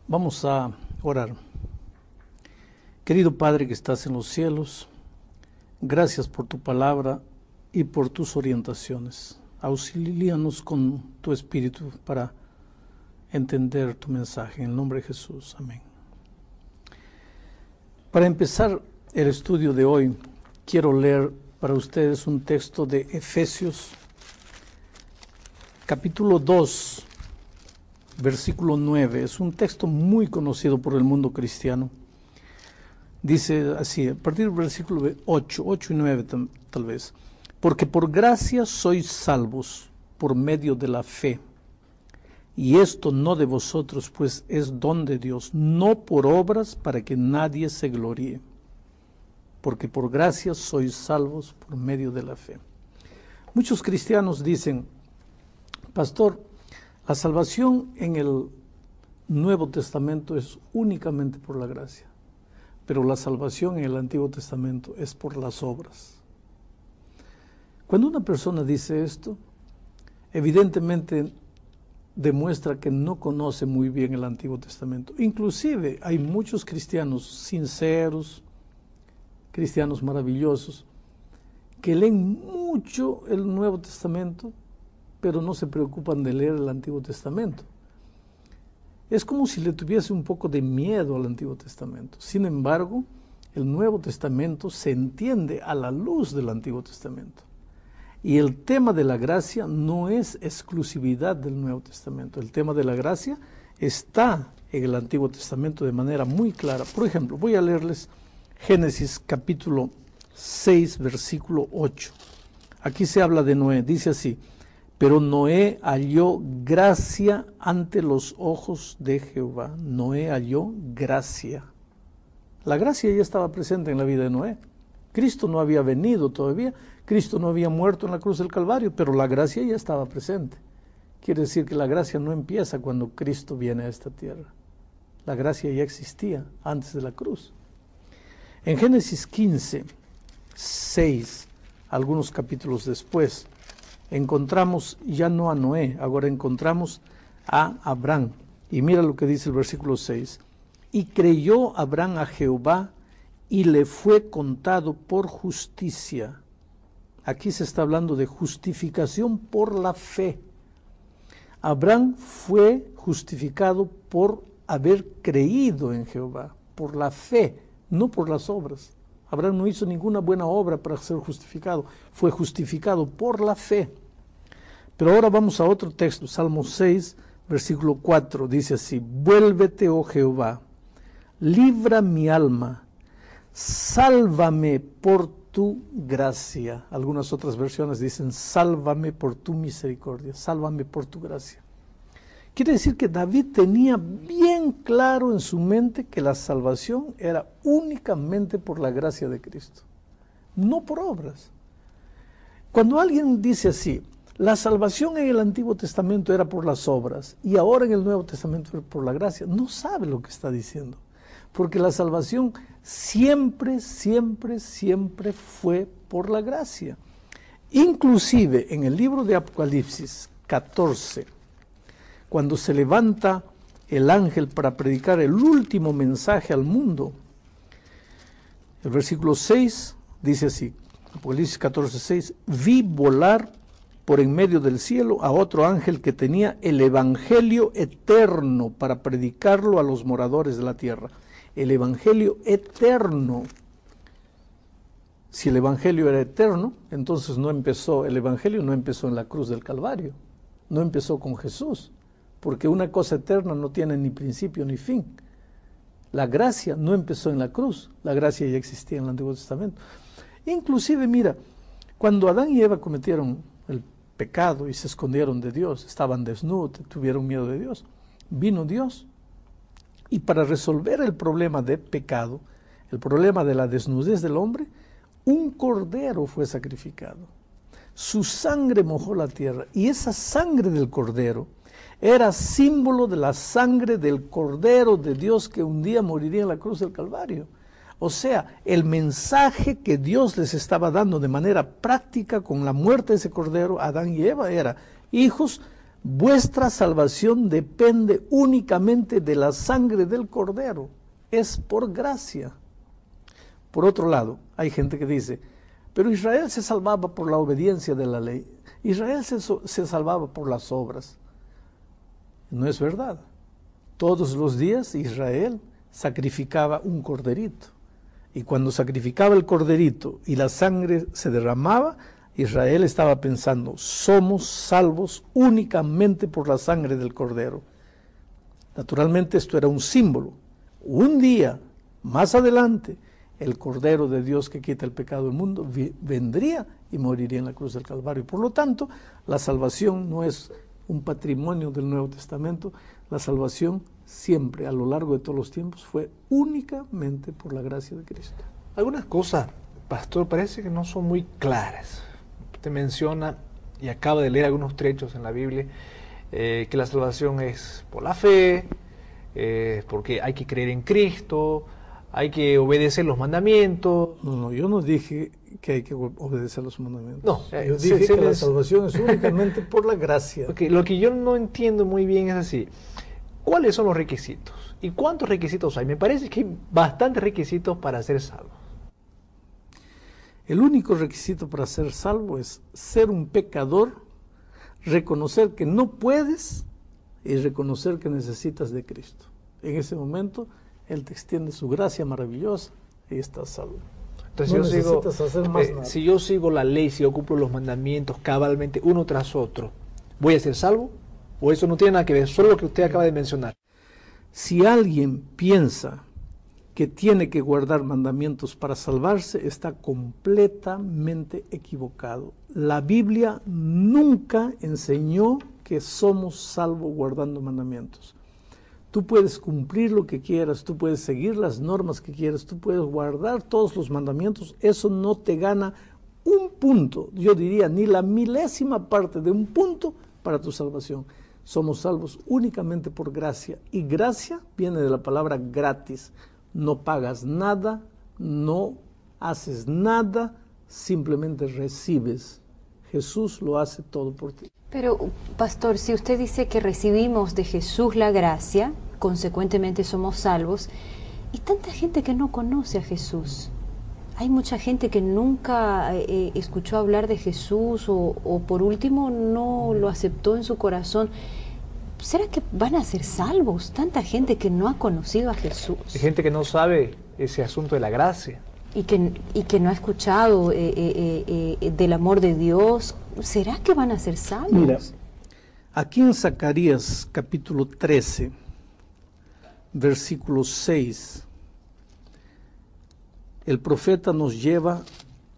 Vamos a orar. Querido Padre que estás en los cielos, gracias por tu palabra y por tus orientaciones. Auxílianos con tu espíritu para entender tu mensaje. En el nombre de Jesús. Amén. Para empezar el estudio de hoy, quiero leer para ustedes un texto de Efesios, capítulo 2, versículo 9. Es un texto muy conocido por el mundo cristiano. Dice así, a partir del versículo 8 y 9 tal vez. Porque por gracia sois salvos por medio de la fe. Y esto no de vosotros, pues es don de Dios, no por obras para que nadie se gloríe. Porque por gracia sois salvos por medio de la fe. Muchos cristianos dicen, pastor, la salvación en el Nuevo Testamento es únicamente por la gracia, pero la salvación en el Antiguo Testamento es por las obras. Cuando una persona dice esto, evidentemente demuestra que no conoce muy bien el Antiguo Testamento. Inclusive hay muchos cristianos sinceros, cristianos maravillosos, que leen mucho el Nuevo Testamento, pero no se preocupan de leer el Antiguo Testamento. Es como si le tuviese un poco de miedo al Antiguo Testamento. Sin embargo, el Nuevo Testamento se entiende a la luz del Antiguo Testamento. Y el tema de la gracia no es exclusividad del Nuevo Testamento. El tema de la gracia está en el Antiguo Testamento de manera muy clara. Por ejemplo, voy a leerles Génesis capítulo 6, versículo 8. Aquí se habla de Noé, dice así: pero Noé halló gracia ante los ojos de Jehová. Noé halló gracia. La gracia ya estaba presente en la vida de Noé. Cristo no había venido todavía, Cristo no había muerto en la cruz del Calvario, pero la gracia ya estaba presente. Quiere decir que la gracia no empieza cuando Cristo viene a esta tierra. La gracia ya existía antes de la cruz. En Génesis 15, 6, algunos capítulos después, encontramos ya no a Noé, ahora encontramos a Abraham. Y mira lo que dice el versículo 6. Y creyó Abraham a Jehová y le fue contado por justicia. Aquí se está hablando de justificación por la fe. Abraham fue justificado por haber creído en Jehová, por la fe, no por las obras. Abraham no hizo ninguna buena obra para ser justificado, fue justificado por la fe. Pero ahora vamos a otro texto, Salmo 6, versículo 4, dice así: vuélvete, oh Jehová, libra mi alma, sálvame por tu gracia. Algunas otras versiones dicen, sálvame por tu misericordia, sálvame por tu gracia. Quiere decir que David tenía bien claro en su mente que la salvación era únicamente por la gracia de Cristo, no por obras. Cuando alguien dice así, la salvación en el Antiguo Testamento era por las obras y ahora en el Nuevo Testamento era por la gracia, no sabe lo que está diciendo, porque la salvación siempre fue por la gracia. Inclusive en el libro de Apocalipsis 14, cuando se levanta el ángel para predicar el último mensaje al mundo, el versículo 6 dice así, Apocalipsis 14, 6, vi volar por en medio del cielo a otro ángel que tenía el evangelio eterno para predicarlo a los moradores de la tierra. El evangelio eterno. Si el evangelio era eterno, entonces el evangelio no empezó en la cruz del Calvario, no empezó con Jesús, porque una cosa eterna no tiene ni principio ni fin. La gracia no empezó en la cruz, la gracia ya existía en el Antiguo Testamento. Inclusive, mira, cuando Adán y Eva cometieron el pecado y se escondieron de Dios, estaban desnudos, tuvieron miedo de Dios, vino Dios. Y para resolver el problema de pecado, el problema de la desnudez del hombre, un cordero fue sacrificado. Su sangre mojó la tierra y esa sangre del cordero era símbolo de la sangre del Cordero de Dios que un día moriría en la cruz del Calvario. O sea, el mensaje que Dios les estaba dando de manera práctica con la muerte de ese Cordero, Adán y Eva, era: hijos, vuestra salvación depende únicamente de la sangre del Cordero, es por gracia. Por otro lado, hay gente que dice, pero Israel se salvaba por la obediencia de la ley, Israel se salvaba por las obras. No es verdad. Todos los días Israel sacrificaba un corderito, y cuando sacrificaba el corderito y la sangre se derramaba, Israel estaba pensando, somos salvos únicamente por la sangre del Cordero. Naturalmente esto era un símbolo. Un día, más adelante, el Cordero de Dios que quita el pecado del mundo vendría y moriría en la cruz del Calvario. Por lo tanto, la salvación no es un patrimonio del Nuevo Testamento. La salvación siempre, a lo largo de todos los tiempos, fue únicamente por la gracia de Cristo. Algunas cosas, pastor, parece que no son muy claras. Usted menciona, y acaba de leer algunos trechos en la Biblia, que la salvación es por la fe, porque hay que creer en Cristo, hay que obedecer los mandamientos. No, yo no dije que hay que obedecer los mandamientos. No, yo dije que la salvación es únicamente por la gracia. Okay, lo que yo no entiendo muy bien es así. ¿Cuáles son los requisitos? ¿Y cuántos requisitos hay? Me parece que hay bastantes requisitos para ser salvo. El único requisito para ser salvo es ser un pecador, reconocer que no puedes y reconocer que necesitas de Cristo. En ese momento, Él te extiende su gracia maravillosa y estás salvo. Entonces, no necesitas hacer más nada. Si yo sigo la ley, si yo cumplo los mandamientos cabalmente uno tras otro, ¿voy a ser salvo? ¿O eso no tiene nada que ver? Solo lo que usted acaba de mencionar. Si alguien piensa que tiene que guardar mandamientos para salvarse, está completamente equivocado. La Biblia nunca enseñó que somos salvos guardando mandamientos. Tú puedes cumplir lo que quieras, tú puedes seguir las normas que quieras, tú puedes guardar todos los mandamientos, eso no te gana un punto, yo diría ni la milésima parte de un punto para tu salvación. Somos salvos únicamente por gracia, y gracia viene de la palabra gratis. No pagas nada, no haces nada, simplemente recibes. Jesús lo hace todo por ti. Pero, pastor, si usted dice que recibimos de Jesús la gracia, consecuentemente somos salvos, y tanta gente que no conoce a Jesús. Hay mucha gente que nunca escuchó hablar de Jesús o por último no lo aceptó en su corazón. ¿Será que van a ser salvos? Tanta gente que no ha conocido a Jesús. Hay gente que no sabe ese asunto de la gracia. Y que no ha escuchado del amor de Dios. ¿Será que van a ser salvos? Mira, aquí en Zacarías capítulo 13, versículo 6, el profeta nos lleva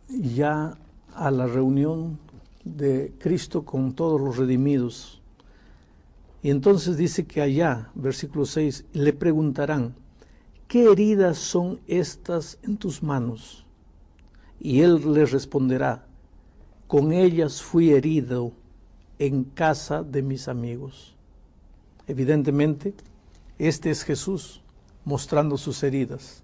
ya a la reunión de Cristo con todos los redimidos. Y entonces dice que allá, versículo 6, le preguntarán, ¿qué heridas son estas en tus manos? Y él les responderá, con ellas fui herido en casa de mis amigos. Evidentemente, este es Jesús mostrando sus heridas,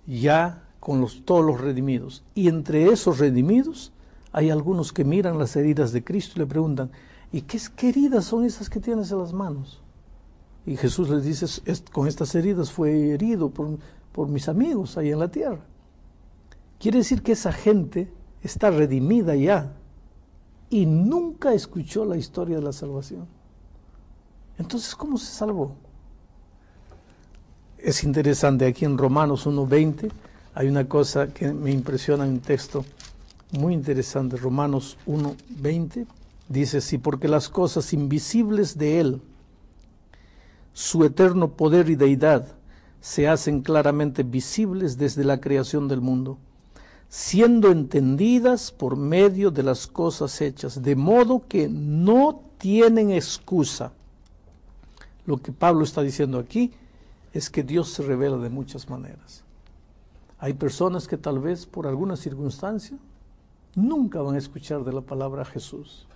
ya con todos los redimidos. Y entre esos redimidos hay algunos que miran las heridas de Cristo y le preguntan, ¿y qué heridas son esas que tienes en las manos? Y Jesús les dice, con estas heridas fue herido por mis amigos ahí en la tierra. Quiere decir que esa gente está redimida ya y nunca escuchó la historia de la salvación. Entonces, ¿cómo se salvó? Es interesante, aquí en Romanos 1:20 hay una cosa que me impresiona en un texto muy interesante. Romanos 1:20 dice así, porque las cosas invisibles de Él, su eterno poder y deidad, se hacen claramente visibles desde la creación del mundo, siendo entendidas por medio de las cosas hechas, de modo que no tienen excusa. Lo que Pablo está diciendo aquí es que Dios se revela de muchas maneras. Hay personas que tal vez por alguna circunstancia nunca van a escuchar de la palabra Jesús,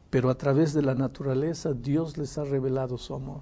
pero a través de la naturaleza Dios les ha revelado su amor.